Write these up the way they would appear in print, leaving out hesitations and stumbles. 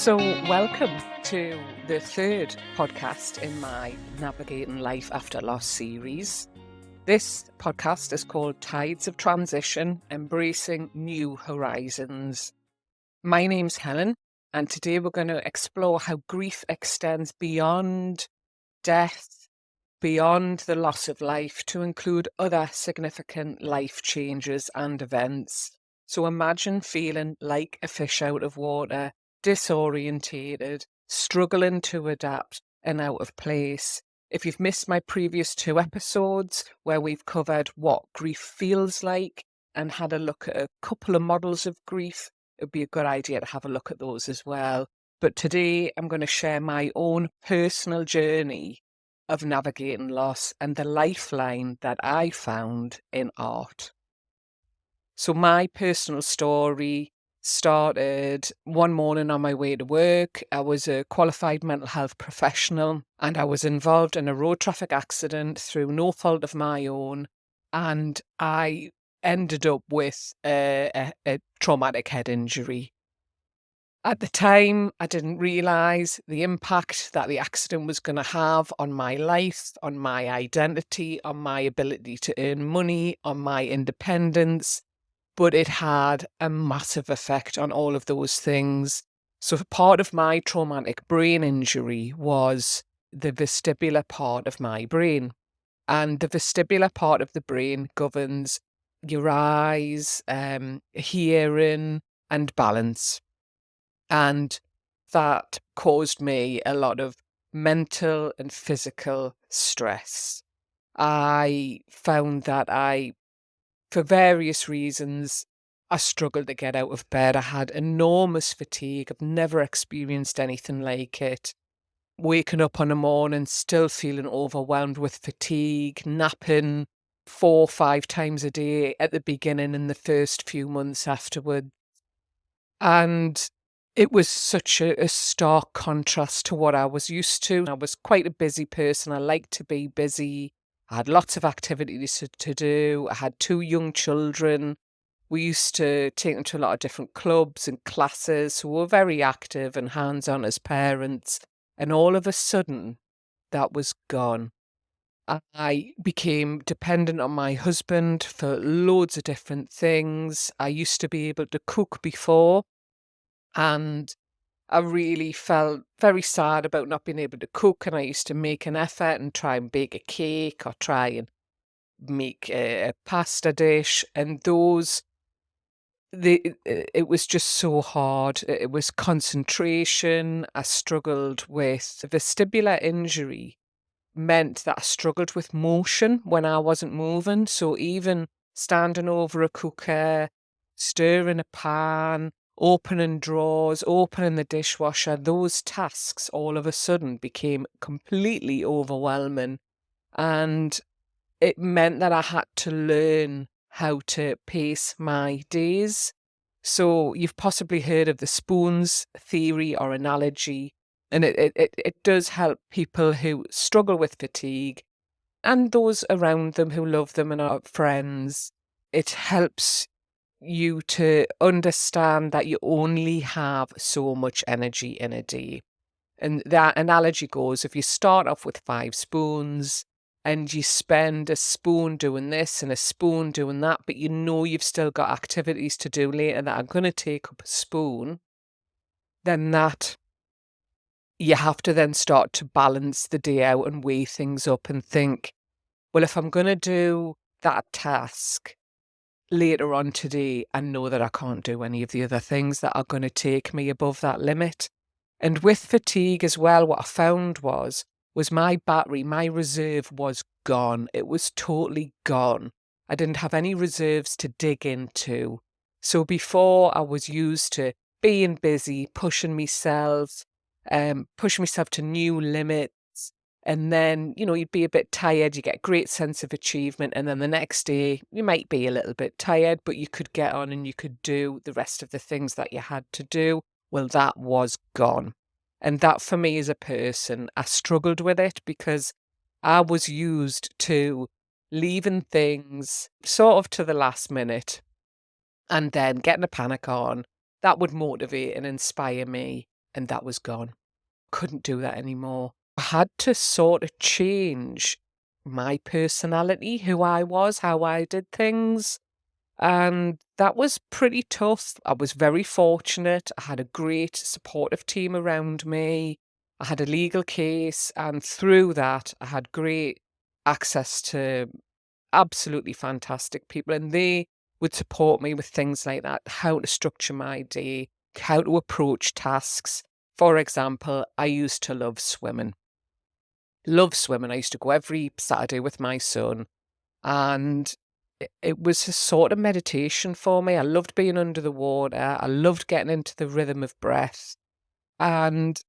So, welcome to the third podcast in my Navigating Life After Loss series. This podcast is called Tides of Transition, Embracing New Horizons. My name's Helen, and today we're going to explore how grief extends beyond death, beyond the loss of life, to include other significant life changes and events. So imagine feeling like a fish out of water, disorientated, struggling to adapt and out of place. If you've missed my previous 2 episodes where we've covered what grief feels like and had a look at a couple of models of grief, it would be a good idea to have a look at those as well. But today I'm going to share my own personal journey of navigating loss and the lifeline that I found in art. So my personal story started one morning on my way to work. I was a qualified mental health professional and I was involved in a road traffic accident through no fault of my own. And I ended up with a traumatic head injury. At the time, I didn't realise the impact that the accident was going to have on my life, on my identity, on my ability to earn money, on my independence. But it had a massive effect on all of those things. So part of my traumatic brain injury was the vestibular part of my brain. And the vestibular part of the brain governs your eyes, hearing, and balance. And that caused me a lot of mental and physical stress. I found that for various reasons, I struggled to get out of bed. I had enormous fatigue. I've never experienced anything like it. Waking up on a morning, still feeling overwhelmed with fatigue, napping 4 or 5 times a day at the beginning and the first few months afterward. And it was such a stark contrast to what I was used to. I was quite a busy person. I liked to be busy. I had lots of activities to do. I had 2 young children. We used to take them to a lot of different clubs and classes. So we were very active and hands-on as parents. And all of a sudden, that was gone. I became dependent on my husband for loads of different things. I used to be able to cook before, and I really felt very sad about not being able to cook, and I used to make an effort and try and bake a cake or try and make a pasta dish, and it was just so hard. It was concentration. I struggled with the vestibular injury, meant that I struggled with motion when I wasn't moving. So even standing over a cooker, stirring a pan, opening drawers, opening the dishwasher, those tasks all of a sudden became completely overwhelming. And it meant that I had to learn how to pace my days. So you've possibly heard of the spoons theory or analogy, and it does help people who struggle with fatigue and those around them who love them and are friends. It helps you to understand that you only have so much energy in a day. And that analogy goes, if you start off with 5 spoons and you spend a spoon doing this and a spoon doing that, but you know you've still got activities to do later that are going to take up a spoon, then that you have to then start to balance the day out and weigh things up and think, well, if I'm going to do that task later on today, I know that I can't do any of the other things that are going to take me above that limit. And with fatigue as well, what I found was my battery, my reserve was gone. It was totally gone. I didn't have any reserves to dig into. So before I was used to being busy, pushing myself to new limits. And then, you'd be a bit tired, you get a great sense of achievement. And then the next day, you might be a little bit tired, but you could get on and you could do the rest of the things that you had to do. Well, that was gone. And that for me as a person, I struggled with it because I was used to leaving things sort of to the last minute and then getting a panic on. That would motivate and inspire me. and that was gone. Couldn't do that anymore. I had to sort of change my personality, who I was, how I did things. And that was pretty tough. I was very fortunate. I had a great supportive team around me. I had a legal case, and through that, I had great access to absolutely fantastic people, and they would support me with things like that, how to structure my day, how to approach tasks. For example, I used to love swimming. Love swimming. I used to go every Saturday with my son, and it was a sort of meditation for me. I loved being under the water. I loved getting into the rhythm of breath, and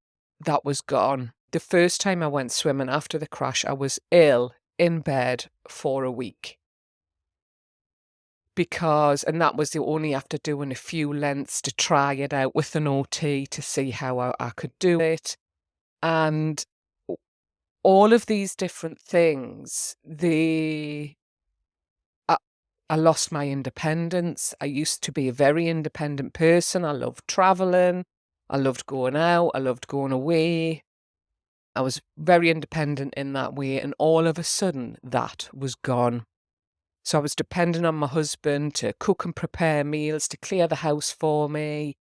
that was gone. The first time I went swimming after the crash, I was ill in bed for a week and that was the only after doing a few lengths to try it out with an OT to see how I could do it. And all of these different things, I, I lost my independence. I used to be a very independent person. I loved traveling. I loved going out. I loved going away. I was very independent in that way. And all of a sudden, that was gone. So I was dependent on my husband to cook and prepare meals, to clear the house for me.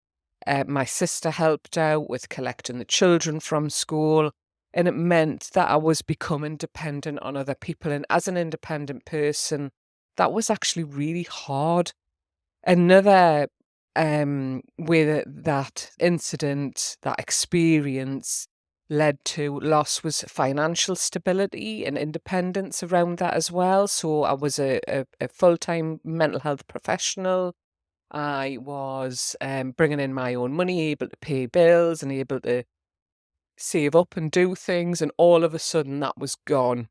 My sister helped out with collecting the children from school. And it meant that I was becoming dependent on other people. And as an independent person, that was actually really hard. Another way that incident, that experience led to loss was financial stability and independence around that as well. So I was a full-time mental health professional. I was bringing in my own money, able to pay bills and able to save up and do things. And all of a sudden that was gone.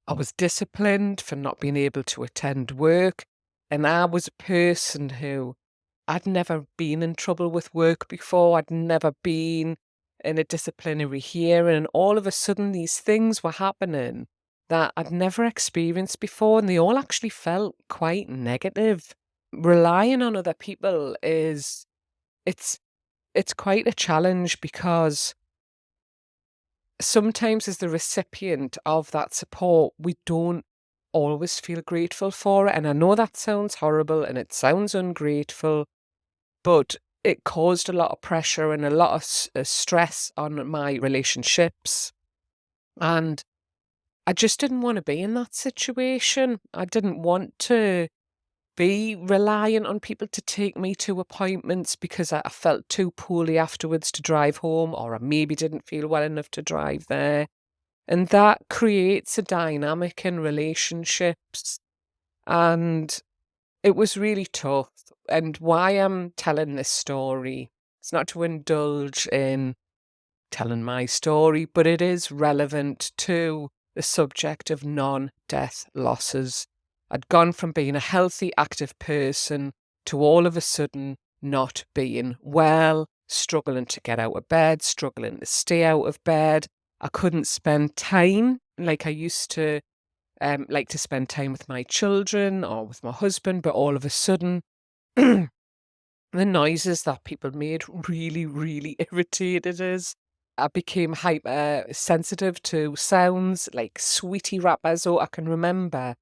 I was disciplined for not being able to attend work. And I was a person who I'd never been in trouble with work before. I'd never been in a disciplinary hearing. And all of a sudden, these things were happening that I'd never experienced before. And they all actually felt quite negative. Relying on other people it's quite a challenge because sometimes as the recipient of that support, we don't always feel grateful for it. And I know that sounds horrible and it sounds ungrateful, but it caused a lot of pressure and a lot of stress on my relationships. And I just didn't want to be in that situation. I didn't want to be reliant on people to take me to appointments because I felt too poorly afterwards to drive home, or I maybe didn't feel well enough to drive there. And that creates a dynamic in relationships. And it was really tough. And why I'm telling this story, it's not to indulge in telling my story, but it is relevant to the subject of non-death losses. I'd gone from being a healthy, active person to all of a sudden not being well, struggling to get out of bed, struggling to stay out of bed. I couldn't spend time like I used to like to spend time with my children or with my husband, but all of a sudden the noises that people made really, really irritated us. I became hyper sensitive to sounds like sweetie wrappers. So I can remember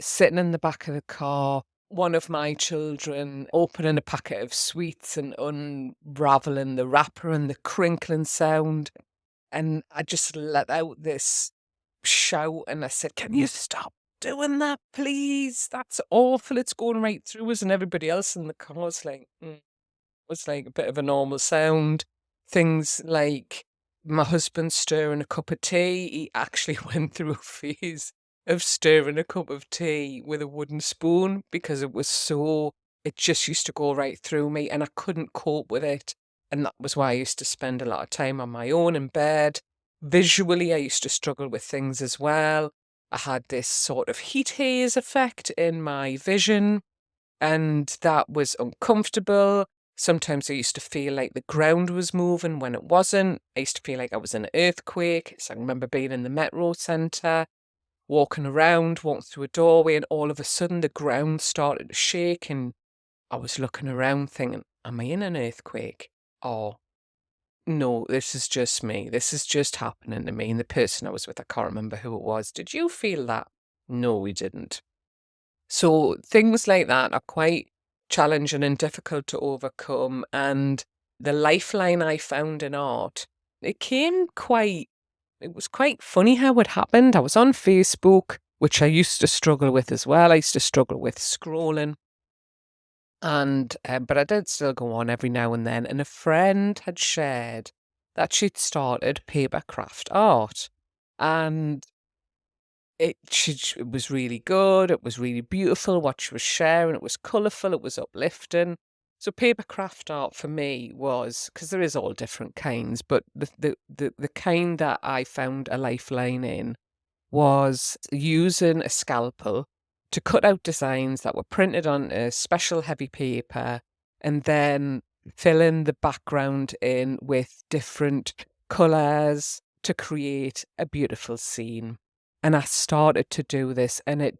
sitting in the back of the car, one of my children opening a packet of sweets and unraveling the wrapper and the crinkling sound. And I just let out this shout and I said, "Can you stop doing that, please? That's awful. It's going right through us." And everybody else in the car was like, was like a bit of a normal sound. Things like my husband stirring a cup of tea. He actually went through a phase of stirring a cup of tea with a wooden spoon because it just used to go right through me and I couldn't cope with it. And that was why I used to spend a lot of time on my own in bed. Visually, I used to struggle with things as well. I had this sort of heat haze effect in my vision, and that was uncomfortable. Sometimes I used to feel like the ground was moving when it wasn't. I used to feel like I was in an earthquake. So I remember being in the metro centre, walking through a doorway, and all of a sudden the ground started to shake. And I was looking around thinking, am I in an earthquake? Or no, this is just me. This is just happening to me. And the person I was with, I can't remember who it was. Did you feel that? No, we didn't. So things like that are quite challenging and difficult to overcome. And the lifeline I found in art, it was quite funny how it happened. I was on Facebook, which I used to struggle with as well. I used to struggle with scrolling. And but I did still go on every now and then. And a friend had shared that she'd started paper craft art. And it was really good. It was really beautiful what she was sharing. It was colourful. It was uplifting. So paper craft art for me was, because there is all different kinds, but the kind that I found a lifeline in was using a scalpel to cut out designs that were printed on a special heavy paper and then filling the background in with different colours to create a beautiful scene. And I started to do this, and it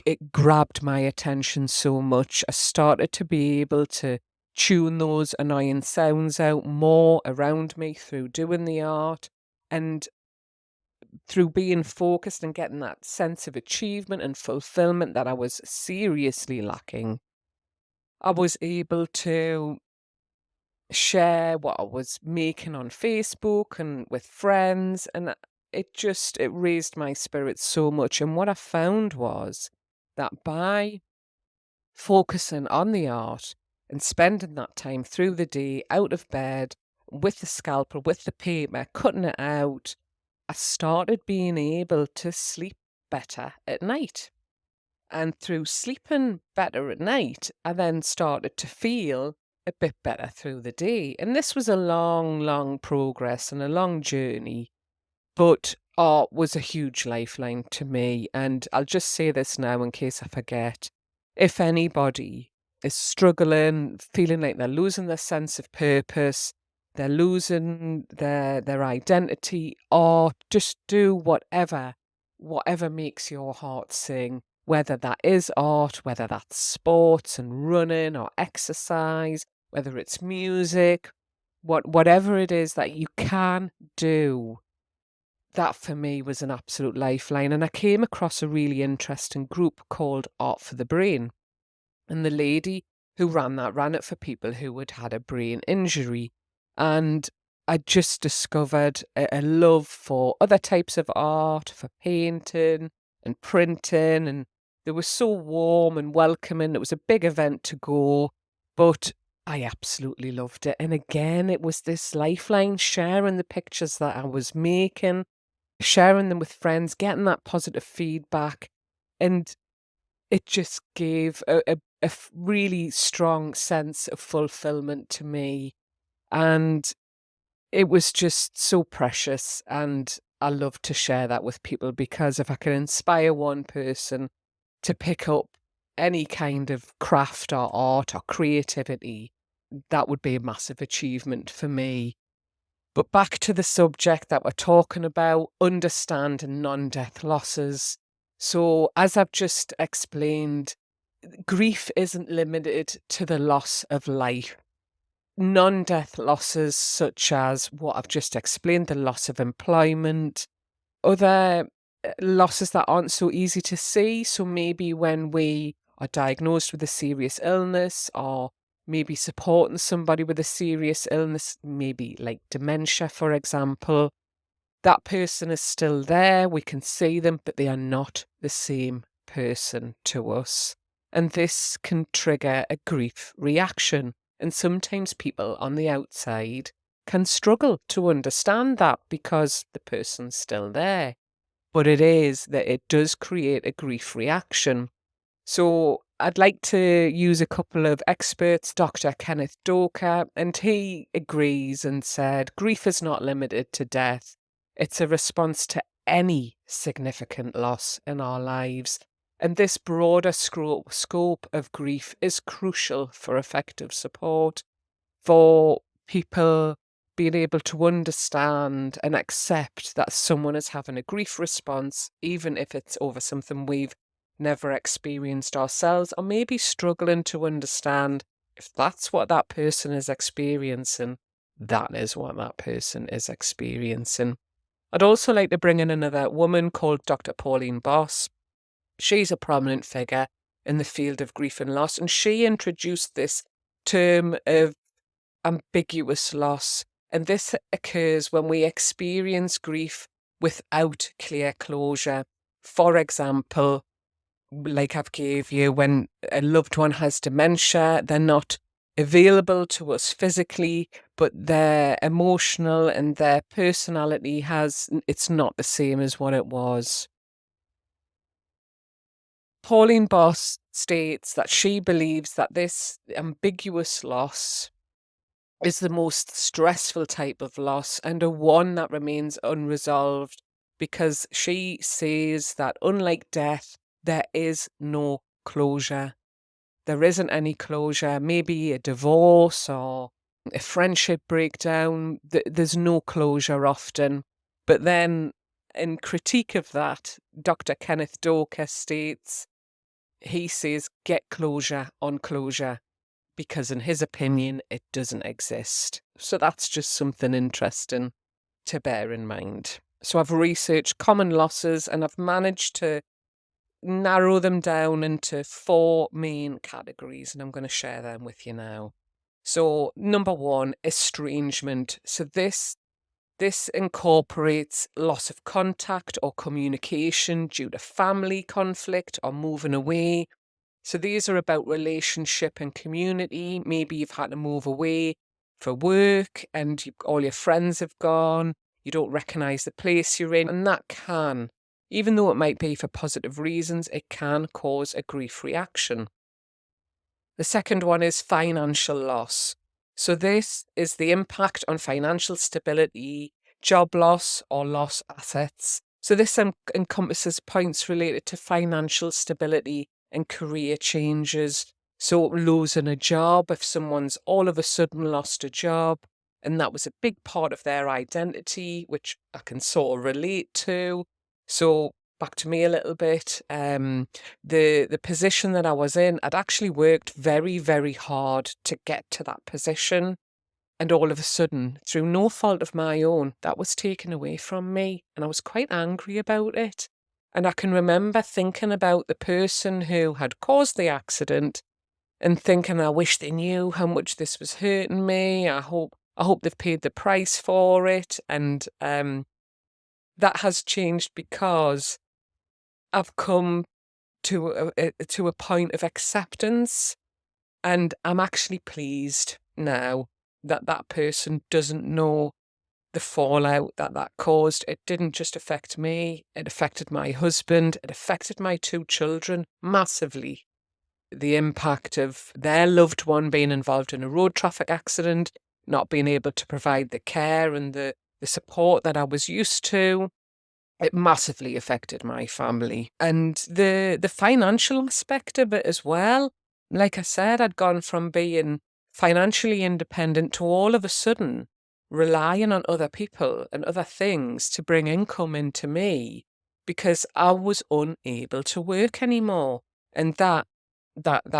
it grabbed my attention so much. I started to be able to tune those annoying sounds out more around me through doing the art. And through being focused and getting that sense of achievement and fulfillment that I was seriously lacking, I was able to share what I was making on Facebook and with friends, and it raised my spirits so much. And what I found was that by focusing on the art and spending that time through the day out of bed with the scalpel, with the paper, cutting it out, I started being able to sleep better at night. And through sleeping better at night, I then started to feel a bit better through the day. And this was a long, long progress and a long journey, but art was a huge lifeline to me. And I'll just say this now in case I forget. If anybody is struggling, feeling like they're losing their sense of purpose, they're losing their identity, or just do whatever makes your heart sing, whether that is art, whether that's sports and running or exercise, whether it's music, whatever it is that you can do. That for me was an absolute lifeline. And I came across a really interesting group called Art for the Brain. And the lady who ran it for people who had had a brain injury. And I just discovered a love for other types of art, for painting and printing. And they were so warm and welcoming. It was a big event to go, but I absolutely loved it. And again, it was this lifeline, sharing the pictures that I was making, sharing them with friends, getting that positive feedback. And it just gave a really strong sense of fulfillment to me. And it was just so precious. And I love to share that with people, because if I can inspire one person to pick up any kind of craft or art or creativity, that would be a massive achievement for me. But back to the subject that we're talking about, understanding non-death losses. So, as I've just explained, grief isn't limited to the loss of life. Non-death losses, such as what I've just explained, the loss of employment, other losses that aren't so easy to see. So maybe when we are diagnosed with a serious illness, or maybe supporting somebody with a serious illness, maybe like dementia, for example, that person is still there. We can see them, but they are not the same person to us. And this can trigger a grief reaction. And sometimes people on the outside can struggle to understand that because the person's still there. But it does create a grief reaction. So I'd like to use a couple of experts, Dr. Kenneth Doker, and he agrees and said, grief is not limited to death. It's a response to any significant loss in our lives. And this broader scope of grief is crucial for effective support, for people being able to understand and accept that someone is having a grief response, even if it's over something we've never experienced ourselves, or maybe struggling to understand if that's what that person is experiencing. that is what that person is experiencing. I'd also like to bring in another woman called Dr. Pauline Boss. She's a prominent figure in the field of grief and loss, and she introduced this term of ambiguous loss. And this occurs when we experience grief without clear closure. For example, like I've gave you, when a loved one has dementia, they're not available to us physically, but their emotional and their personality it's not the same as what it was. Pauline Boss states that she believes that this ambiguous loss is the most stressful type of loss and a one that remains unresolved, because she says that unlike death, there is no closure. There isn't any closure, maybe a divorce or a friendship breakdown. There's no closure often. But then, in critique of that, Dr. Kenneth Doker states, he says, get closure on closure, because in his opinion, it doesn't exist. So that's just something interesting to bear in mind. So I've researched common losses and I've managed to narrow them down into 4 main categories, and I'm going to share them with you now. So number 1, estrangement. So this incorporates loss of contact or communication due to family conflict or moving away. So these are about relationship and community. Maybe you've had to move away for work and all your friends have gone. You don't recognise the place you're in. And that can, even though it might be for positive reasons, it can cause a grief reaction. The second one is financial loss. So this is the impact on financial stability, job loss or lost assets. So this encompasses points related to financial stability and career changes. So losing a job, if someone's all of a sudden lost a job, and that was a big part of their identity, which I can sort of relate to. So back to me a little bit. The position that I was in, I'd actually worked very, very hard to get to that position. And all of a sudden, through no fault of my own, that was taken away from me. And I was quite angry about it. And I can remember thinking about the person who had caused the accident and thinking, I wish they knew how much this was hurting me. I hope they've paid the price for it. And that has changed because I've come to a point of acceptance, and I'm actually pleased now that that person doesn't know the fallout that caused. It didn't just affect me, it affected my husband, it affected my 2 children massively. The impact of their loved one being involved in a road traffic accident, not being able to provide the care and the support that I was used to, it massively affected my family. And the financial aspect of it as well. Like I said, I'd gone from being financially independent to all of a sudden relying on other people and other things to bring income into me because I was unable to work anymore. And that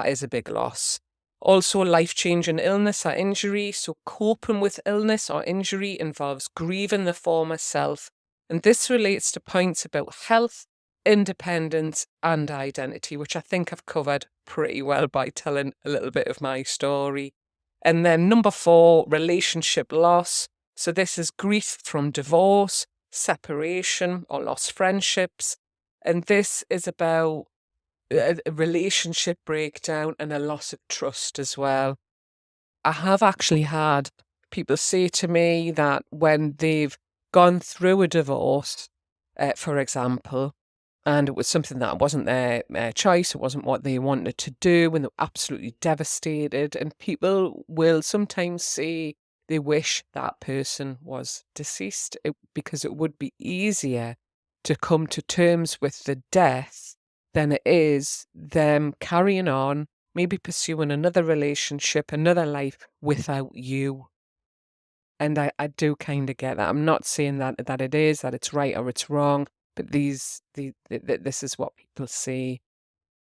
is a big loss. Also, life-changing illness or injury. So coping with illness or injury involves grieving the former self. And this relates to points about health, independence, and identity, which I think I've covered pretty well by telling a little bit of my story. And then number 4, relationship loss. So this is grief from divorce, separation, or lost friendships. And this is about a relationship breakdown and a loss of trust as well. I have actually had people say to me that when they've gone through a divorce, for example, and it was something that wasn't their choice, it wasn't what they wanted to do, and they're absolutely devastated, and people will sometimes say they wish that person was deceased because it would be easier to come to terms with the death than it is them carrying on, maybe pursuing another relationship, another life without you. And I do kind of get that. I'm not saying that it's right or it's wrong, but this is what people say.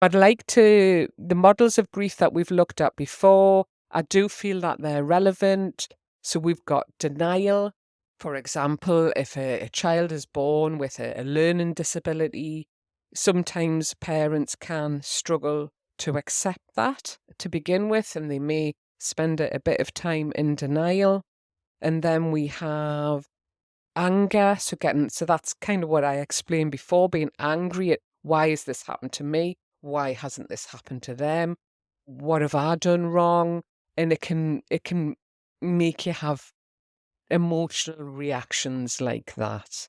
The models of grief that we've looked at before, I do feel that they're relevant. So we've got denial. For example, if a child is born with a learning disability, sometimes parents can struggle to accept that to begin with, and they may spend a bit of time in denial. And then we have anger. So that's kind of what I explained before, being angry at why has this happened to me? Why hasn't this happened to them? What have I done wrong? And it can make you have emotional reactions like that.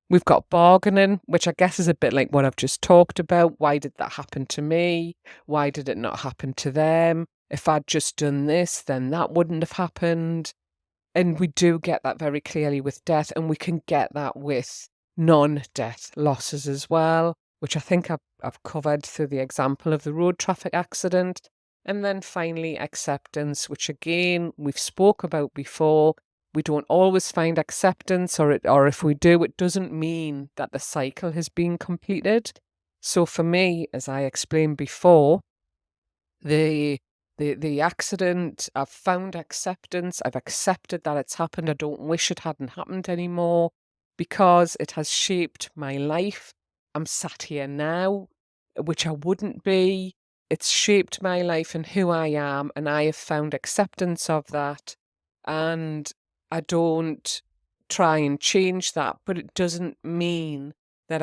We've got bargaining, which I guess is a bit like what I've just talked about. Why did that happen to me? Why did it not happen to them? If I'd just done this, then that wouldn't have happened. And we do get that very clearly with death, and we can get that with non-death losses as well, which I think I've covered through the example of the road traffic accident. And then finally, acceptance, which again, we've spoke about before. We don't always find acceptance, or if we do, it doesn't mean that the cycle has been completed. So for me, as I explained before, the accident, I've found acceptance. I've accepted that it's happened. I don't wish it hadn't happened anymore because it has shaped my life. I'm sat here now, which I wouldn't be. It's shaped my life and who I am, and I have found acceptance of that. And I don't try and change that, but it doesn't mean that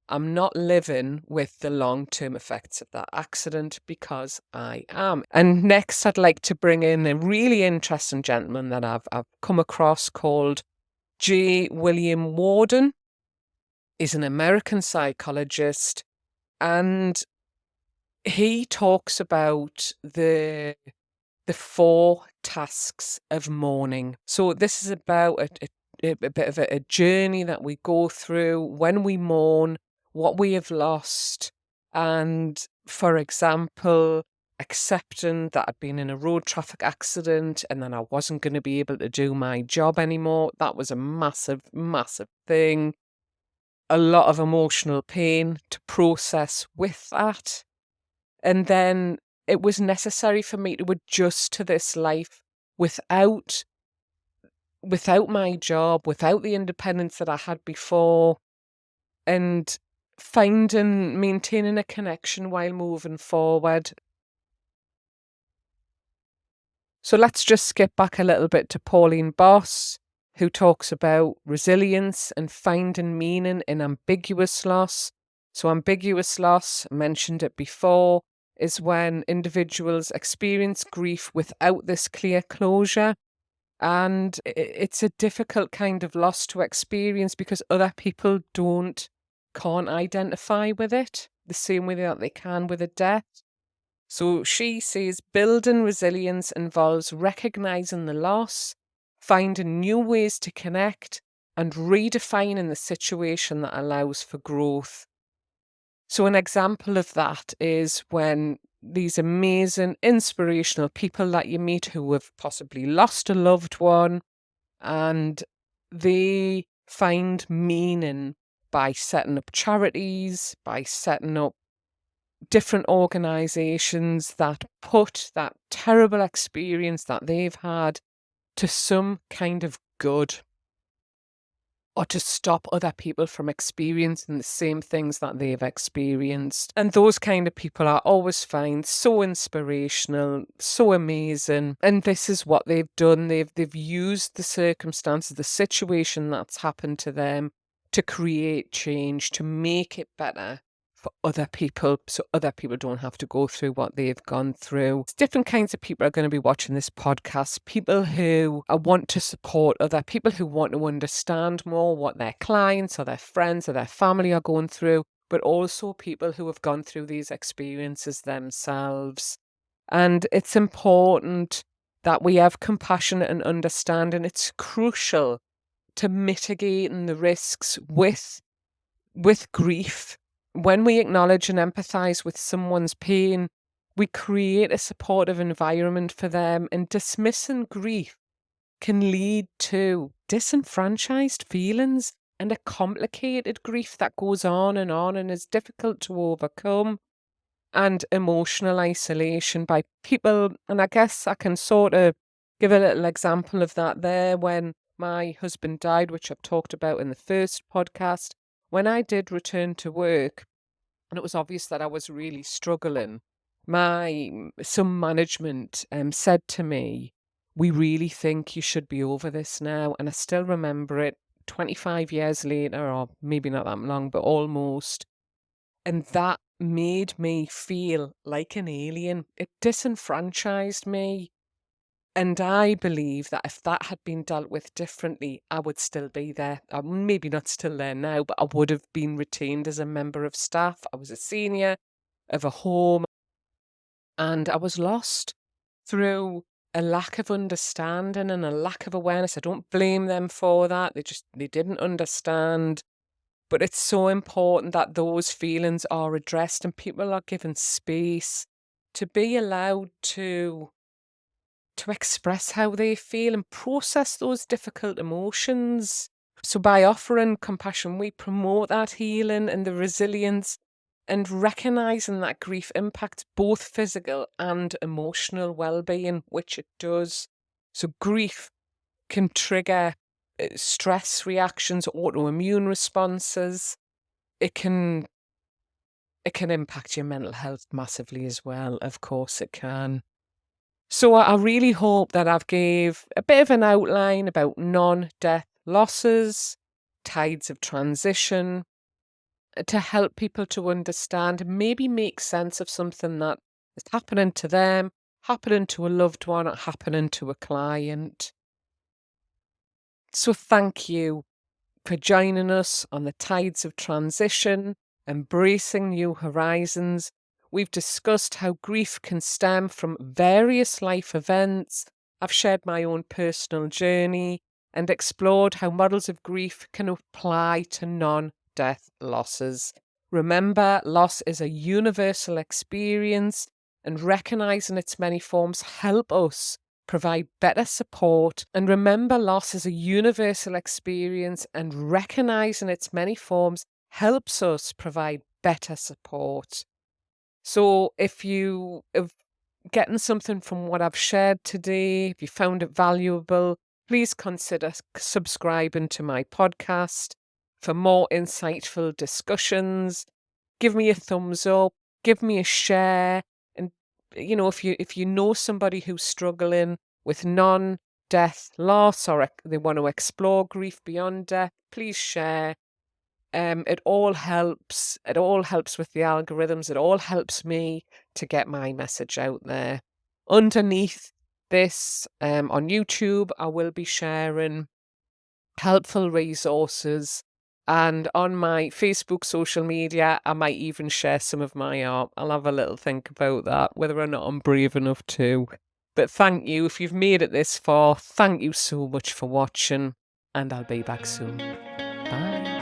I'm not living with the long-term effects of that accident, because I am. And next, I'd like to bring in a really interesting gentleman that I've come across called J. William Warden. He's an American psychologist, and he talks about the 4 tasks of mourning. So this is about a bit of a journey that we go through when we mourn what we have lost. And for example, accepting that I'd been in a road traffic accident and then I wasn't going to be able to do my job anymore. That was a massive, massive thing. A lot of emotional pain to process with that. And then it was necessary for me to adjust to this life without my job, without the independence that I had before, and maintaining a connection while moving forward. So let's just skip back a little bit to Pauline Boss, who talks about resilience and finding meaning in ambiguous loss. So ambiguous loss, I mentioned it before, is when individuals experience grief without this clear closure. And it's a difficult kind of loss to experience because other people can't identify with it the same way that they can with a death. So she says building resilience involves recognizing the loss, finding new ways to connect, and redefining the situation that allows for growth. So an example of that is when these amazing, inspirational people that you meet who have possibly lost a loved one, and they find meaning by setting up charities, by setting up different organizations that put that terrible experience that they've had to some kind of good, or to stop other people from experiencing the same things that they've experienced. And those kind of people are always found so inspirational, so amazing. And this is what they've done. They've used the circumstances, the situation that's happened to them, to create change, to make it better for other people, so other people don't have to go through what they've gone through. Different kinds of people are going to be watching this podcast. People who want to support other people, who want to understand more what their clients or their friends or their family are going through, but also people who have gone through these experiences themselves. And it's important that we have compassion and understanding. It's crucial to mitigating the risks with grief. When we acknowledge and empathize with someone's pain, we create a supportive environment for them, and dismissing grief can lead to disenfranchised feelings and a complicated grief that goes on and is difficult to overcome, and emotional isolation by people. And I guess I can sort of give a little example of that there. When my husband died, which I've talked about in the first podcast, when I did return to work, and it was obvious that I was really struggling, some management said to me, "We really think you should be over this now." And I still remember it 25 years later, or maybe not that long, but almost. And that made me feel like an alien. It disenfranchised me. And I believe that if that had been dealt with differently, I would still be there. I'm maybe not still there now, but I would have been retained as a member of staff. I was a senior of a home, and I was lost through a lack of understanding and a lack of awareness. I don't blame them for that. They didn't understand. But it's so important that those feelings are addressed and people are given space to be allowed to express how they feel and process those difficult emotions. So by offering compassion, we promote that healing and the resilience and recognizing that grief impacts both physical and emotional well-being, which it does. So grief can trigger stress reactions, autoimmune responses. It can impact your mental health massively as well. Of course it can. So I really hope that I've gave a bit of an outline about non-death losses, tides of transition, to help people to understand and maybe make sense of something that is happening to them, happening to a loved one, or happening to a client. So thank you for joining us on the Tides of Transition, Embracing New Horizons. We've discussed how grief can stem from various life events. I've shared my own personal journey and explored how models of grief can apply to non-death losses. Remember, loss is a universal experience, and recognizing its many forms help us provide better support. And remember, loss is a universal experience, and recognizing its many forms helps us provide better support. So if you have gotten something from what I've shared today, if you found it valuable, please consider subscribing to my podcast for more insightful discussions. Give me a thumbs up, give me a share, and if you know somebody who's struggling with non-death loss, or they want to explore grief beyond death, please share. It all helps. It all helps with the algorithms. It all helps me to get my message out there. Underneath this, on YouTube, I will be sharing helpful resources. And on my Facebook social media, I might even share some of my art. I'll have a little think about that, whether or not I'm brave enough to. But thank you. If you've made it this far, thank you so much for watching, and I'll be back soon. Bye.